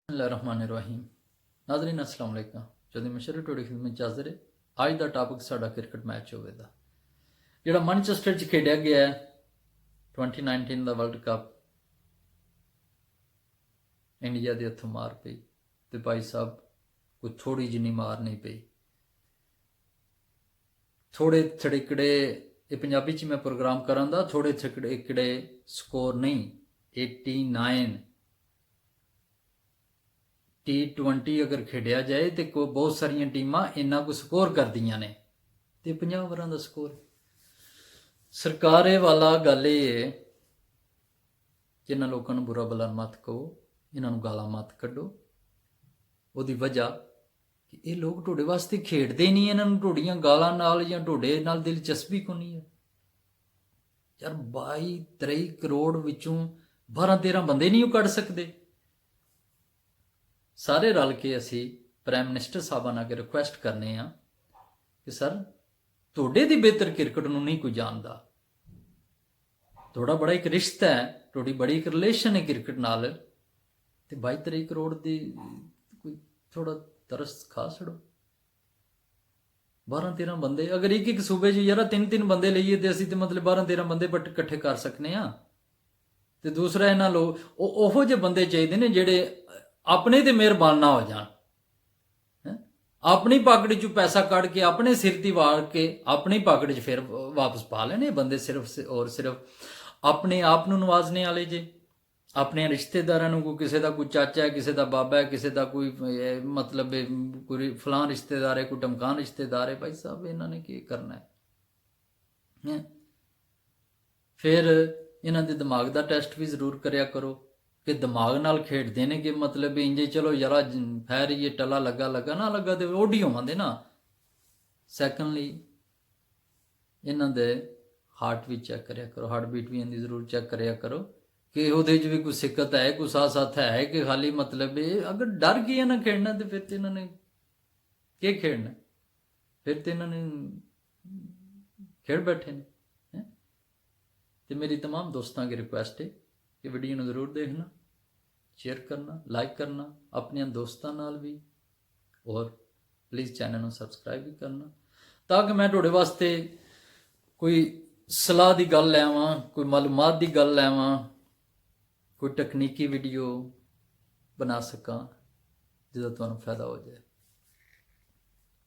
रहमान नाजरीन अस्सलाम वालेकुम जदों मशहूर टोड़ी खिदमत च हाज़िर है। अज का टॉपिक साडा क्रिकेट मैच होगा जोड़ा मैनचेस्टर च खेडिया गया है 2019 का वर्ल्ड कप। इंडिया के हथों मार पई तो भाई साहब कोई थोड़ी जिनी मार नहीं पई। थोड़े छड़िकड़े ये पंजाबी च मैं प्रोग्राम करांदा, थोड़े छड़िकड़े स्कोर नहीं। 89 T20 अगर खेडिया जाए तो बहुत सारिया टीमां इन्ना को स्कोर करदियां ने ते 50 ओवरां दा स्कोर। सरकार ये वाला गल ये कि इन्हां लोगों को बुरा भला मत कहो, इन्हों गालां मत कड्डो। उहदी वजह कि ये लोग टोडे वास्ते खेडते ही नहीं, इन्हों टोडियां गालां नाल या टोडे नाल दिलचस्पी को नहीं है। यार 22-23 करोड़ विचों 12-13 बंदे नहीं कढ़ सकते। सारे रल के असी प्राइम मिनिस्टर साहबान अगे रिक्वेस्ट करने कि सर तुहाडे दी बेहतर क्रिकेट नूं नहीं कोई जानदा। तुहाडा बड़ा एक रिश्ता है, तुहाडी बड़ी एक रिलेशन है क्रिकेट नाल, ते 22-23 करोड़ दी कोई थोड़ा तरस खा छड़ो। 12-13 बंदे अगर एक सूबे च यार 3-3 बंदे लईए तो असीं ते मतलब 12-13 बंदे इकट्ठे कर सकने आ। ते दूसरा इन्हां लोग ओहो जे बंदे चाहिए ने जिहड़े अपने ते मेहरबान ना हो जान, अपनी पाकड़ चो पैसा कढ़ के अपने सिर ती वाड़ के अपनी पाकड़ च फिर वापस पा लेने बंदे। सिर्फ और सिर्फ अपने आप नूं नवाजने वाले जे, अपने रिश्तेदारां नूं, कोई किसी का कोई चाचा है, किसी का बाबा है, किसी का कोई मतलब कोई फलां रिश्तेदार है, कोई टमकान रिश्तेदार है। भाई साहब इन्होंने की करना है? फिर इन्हां दे दिमाग का टेस्ट भी जरूर करिया करो कि दिमाग नाल खेडते ने कि मतलब इंजे चलो यार खैर ये टला लगा लगा ना लगा तो ओडी होवांदे ना। सैकंडली इन्हां दे हार्ट भी चैक करिया करो, हार्ट बीट भी इन्दी जरूर चैक करिया करो कि उहदे च भी कोई सिक्कत है, कोई साथ साथ है कि खाली मतलब अगर डर गया ना खेडना तो फिर तो इन्होंने के खेडना, फिर तो इन्होंने खेड बैठे ने। तो मेरी तमाम दोस्तों की रिक्वेस्ट है कि वीडियो में जरूर देखना, शेयर करना, लाइक करना अपने दोस्तों नाल भी, और प्लीज़ चैनल में सबसक्राइब भी करना ताकि मैं तुहाडे वास्ते कोई सलाह की गल लैवां, कोई मालूमात की गल लैवां, कोई तकनीकी वीडियो बना सका जिसका तुहानूं फायदा हो जाए।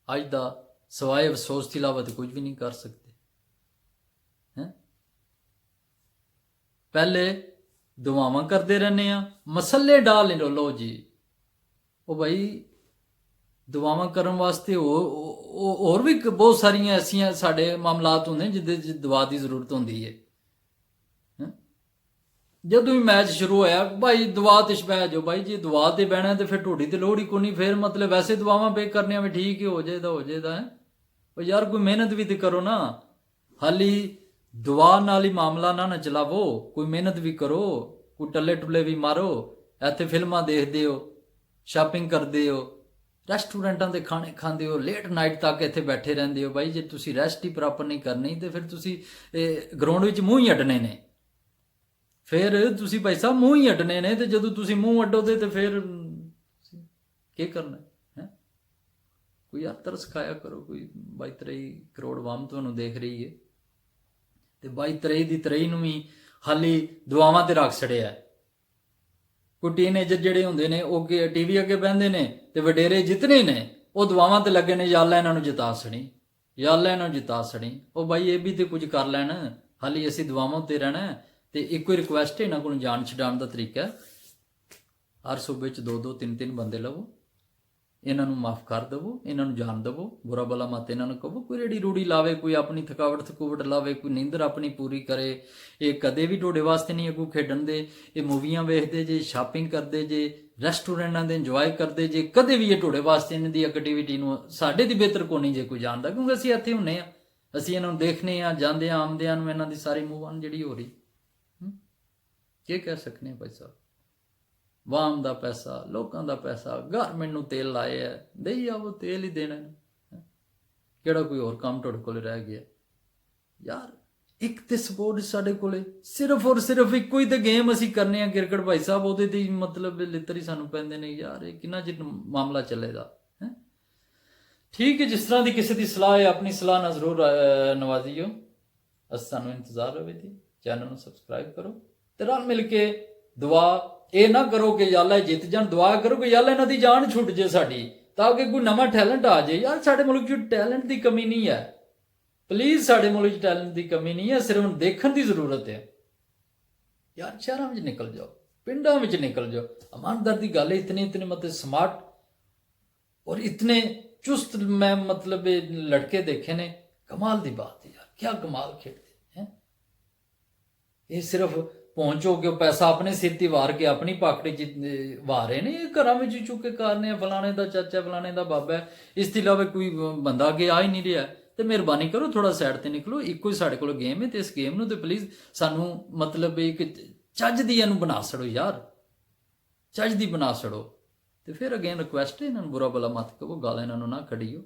अज का सवाए अफसोस के इलावा तो कुछ भी नहीं कर सकते हैं। पहले दुआवां करते रहने मसले डाल लो जी, वो भाई दुआवां करने वास्ते होर भी बहुत सारिया ऐसिया साढ़े मामलात होंगे जिदे दुआ की जरूरत होंगी है। जदों ही मैच शुरू होया भाई दुआ ते बह जाओ, भाई जी दुआ ते बहना तो फिर ढोड़ी तो लोड़ ही को नहीं। फिर मतलब वैसे दुआवां पे करने में ठीक ही हो जाएगा है। और यार कोई मेहनत भी तो करो ना, हाली दुआ नाल ही मामला ना चलावो, कोई मेहनत भी करो, कोई टल्ले टुल्ले भी मारो। इत्थे फिल्मां देखते हो, शॉपिंग करते हो, रेस्टोरेंटां दे खाने खाते हो, लेट नाइट तक इत्थे बैठे रहंदे हो। भाई जे तुसी रेस्ट ही प्रॉपर नहीं करनी तो फिर तुसी ग्राउंड विच मूँह ही अड्डने ने, फिर तुसी भाई साहब मूँह ही अड्डने ने। तो जदों तुसी मूँह अड्डोगे तो फिर के करना है? कोई यार तरस खाया करो। कोई 22-23 करोड़ वाम तुहानूं देख रही है तो 22-23 की 23 नूं भी हाली दुआवां ते रख छड़िया। कोई टीनेजर जिहड़े हुंदे ने वो टीवी अगे बहिंदे ने तो वडेरे जितने ने वो दुआवां ते लगे ने, या अल्लाह इन्हां नूं जिता छड़ी, या अल्लाह इन्हां नूं जिता छड़ी। वो भाई ये भी तो कुछ कर लैन, हाली असीं दुआवां ते रहना। तो एक कोई रिक्वेस्ट है इन्हां कोलों जान छडाउण दा तरीका है, हर सूबे च 2-2 3-3 बंदे लवो, इन्हां नूं माफ़ कर देवो, इन्हां नूं जान देवो, बुरा भला मत इन्हां नूं कहो। कोई रेड़ी रूड़ी लावे, कोई अपनी थकावट थकूवट लावे, कोई नींदर अपनी पूरी करे। ये कदे भी तुहाडे वास्ते नहीं अगू खेडण दे। ये मूवियां वेखदे जे, शॉपिंग करते जे, रेस्टोरेंटां दे इंजॉय करते जे, कदे भी ये तुहाडे वास्ते इन्हां दी एक्टिविटी नूं साडे दी बेहतर को नहीं जे कोई जानदा, क्योंकि असीं इत्थे हुंदे आ, असीं इन्हां नूं देखने जांदे आमदे इन्हां दी सारी मूव ऑन जिहड़ी हो रही। के कह सकने भाई साहब? वाम का पैसा, लोगों का पैसा, गारमेंट नूं तेल लाए है, दई आओ तेल ही देना, किहड़ा कोई होर काम तुहाडे कोल रह गया? यार ਇੱਕ ਤੇ ਸਪੋਰਟ ਸਾਡੇ ਕੋਲੇ ਸਿਰਫ ਔਰ ਸਿਰਫ ਇੱਕੋ ਹੀ ਤੇ ਗੇਮ ਅਸੀਂ ਕਰਨੇ ਆ ਕ੍ਰਿਕਟ ਭਾਈ ਸਾਹਿਬ, ਉਹਦੇ ਤੇ ਹੀ ਮਤਲਬ ਲਿੱਤਰ ਹੀ ਸਾਨੂੰ ਪੈਂਦੇ ਨੇ ਯਾਰ, ਇਹ ਕਿੰਨਾ ਚਿਰ ਮਾਮਲਾ ਚੱਲੇਗਾ ਹੈ। ਠੀਕ ਹੈ, ਜਿਸ ਤਰ੍ਹਾਂ ਦੀ ਕਿਸੇ ਦੀ ਸਲਾਹ ਹੈ ਆਪਣੀ ਸਲਾਹ ਨਾਲ ਜ਼ਰੂਰ ਨਵਾਜ਼ਿਓ। ਅਸ ਸਾਨੂੰ ਇੰਤਜ਼ਾਰ ਹੋਵੇ ਜੀ, ਚੈਨਲ ਨੂੰ ਸਬਸਕ੍ਰਾਈਬ ਕਰੋ ਤੇ ਰਲ ਮਿਲ ਕੇ ਦੁਆ ਇਹ ਨਾ ਕਰੋ ਕਿ ਯਾਰ ਇਹ ਜਿੱਤ ਜਾਣ, ਦੁਆ ਕਰੋ ਕਿ ਯਾਰ ਇਹਨਾਂ ਦੀ ਜਾਨ ਛੁੱਟ ਜੇ ਸਾਡੀ, ਤਾਂ ਕਿ ਕੋਈ ਨਵਾਂ ਟੈਲੈਂਟ ਆ ਜਾਏ। ਯਾਰ ਸਾਡੇ ਮੁਲਕ 'ਚ ਟੈਲੈਂਟ ਦੀ ਕਮੀ ਨਹੀਂ ਹੈ, ਪਲੀਜ਼ ਸਾਡੇ ਮੁਲਕ 'ਚ ਟੈਲੈਂਟ ਦੀ ਕਮੀ ਨਹੀਂ ਹੈ, ਸਿਰਫ ਦੇਖਣ ਦੀ ਜ਼ਰੂਰਤ ਹੈ। ਯਾਰ ਸ਼ਹਿਰਾਂ ਵਿੱਚ ਨਿਕਲ ਜਾਓ, ਪਿੰਡਾਂ ਵਿੱਚ ਨਿਕਲ ਜਾਓ, ਇਮਾਨਦਾਰ ਦੀ ਗੱਲ ਹੈ, ਇਤਨੇ ਮਤਲਬ ਸਮਾਰਟ ਔਰ ਇਤਨੇ ਚੁਸਤ ਮੈਂ ਮਤਲਬ ਲੜਕੇ ਦੇਖੇ ਨੇ, ਕਮਾਲ ਦੀ ਬਾਤ ਹੈ ਯਾਰ, ਕਿਆ ਕਮਾਲ ਖੇਡਦੇ ਹੈ। ਇਹ ਸਿਰਫ ਪਹੁੰਚੋ ਕਿ ਪੈਸਾ ਆਪਣੇ ਸਿਰ ਤੇ ਵਾਰ ਕੇ ਆਪਣੀ ਪਾਕੜੀ 'ਚ ਵਾਰ ਰਹੇ ਨੇ, ਇਹ ਘਰਾਂ ਵਿੱਚ ਚੁੱਕ ਕੇ ਕਾਰਨੇ ਆ, ਫਲਾਣੇ ਦਾ ਚਾਚਾ ਫਲਾਣੇ ਦਾ ਬਾਬਾ ਹੈ, ਇਸ ਤੋਂ ਇਲਾਵਾ ਕੋਈ ਬੰਦਾ ਅੱਗੇ ਆ ਹੀ ਨਹੀਂ ਰਿਹਾ। ਤੇ ਮਿਹਰਬਾਨੀ ਕਰੋ ਥੋੜਾ ਸਾਈਡ ਤੇ ਨਿਕਲੋ, ਇੱਕੋ ਹੀ ਸਾਡੇ ਕੋਲ ਗੇਮ ਹੈ ਤੇ ਇਸ ਗੇਮ ਨੂੰ ਤੇ ਪਲੀਜ਼ ਸਾਨੂੰ ਮਤਲਬ ਇੱਕ ਚੱਜ ਦੀ ਇਹਨੂੰ ਬਣਾ ਛੜੋ ਯਾਰ, ਚੱਜ ਦੀ ਬਣਾ ਛੜੋ। ਤੇ ਫਿਰ ਅਗੇਨ ਰਿਕੁਐਸਟ ਹੈ, ਇਹਨਾਂ ਨੂੰ ਬੁਰਾ ਭਲਾ ਮਤ ਕਹੋ, ਗਾਲਾਂ ਇਹਨਾਂ ਨੂੰ ਨਾ ਕੱਢਿਓ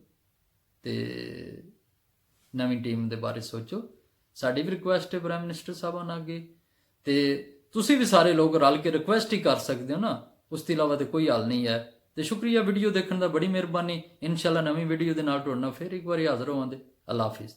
ਤੇ ਨਵੀਂ ਟੀਮ ਦੇ ਬਾਰੇ ਸੋਚੋ। ਸਾਡੀ ਵੀ ਰਿਕੁਐਸਟ ਹੈ ਪ੍ਰਾਈਮ ਮਿਨਿਸਟਰ ਸਾਹਿਬਾਨ ਅੱਗੇ, ਤੇ ਤੁਸੀਂ ਵੀ ਸਾਰੇ ਲੋਕ ਰਲ ਕੇ ਰਿਕੁਐਸਟ ਹੀ ਕਰ ਸਕਦੇ ਹੋ ਨਾ, ਉਸ ਤੋਂ ਇਲਾਵਾ ਤੇ ਕੋਈ ਹੱਲ ਨਹੀਂ ਹੈ। ਤੇ ਸ਼ੁਕਰੀਆ ਵੀਡੀਓ ਦੇਖਣ ਦਾ, ਬੜੀ ਮਿਹਰਬਾਨੀ। ਇਨਸ਼ਾਅੱਲਾ ਨਵੀਂ ਵੀਡੀਓ ਦੇ ਨਾਲ ਤੁਹਾਡੇ ਨਾਲ ਫਿਰ ਇੱਕ ਵਾਰੀ ਹਾਜ਼ਰ ਹੋਵਾਂਗੇ। ਅੱਲਾ ਹਾਫਿਜ਼।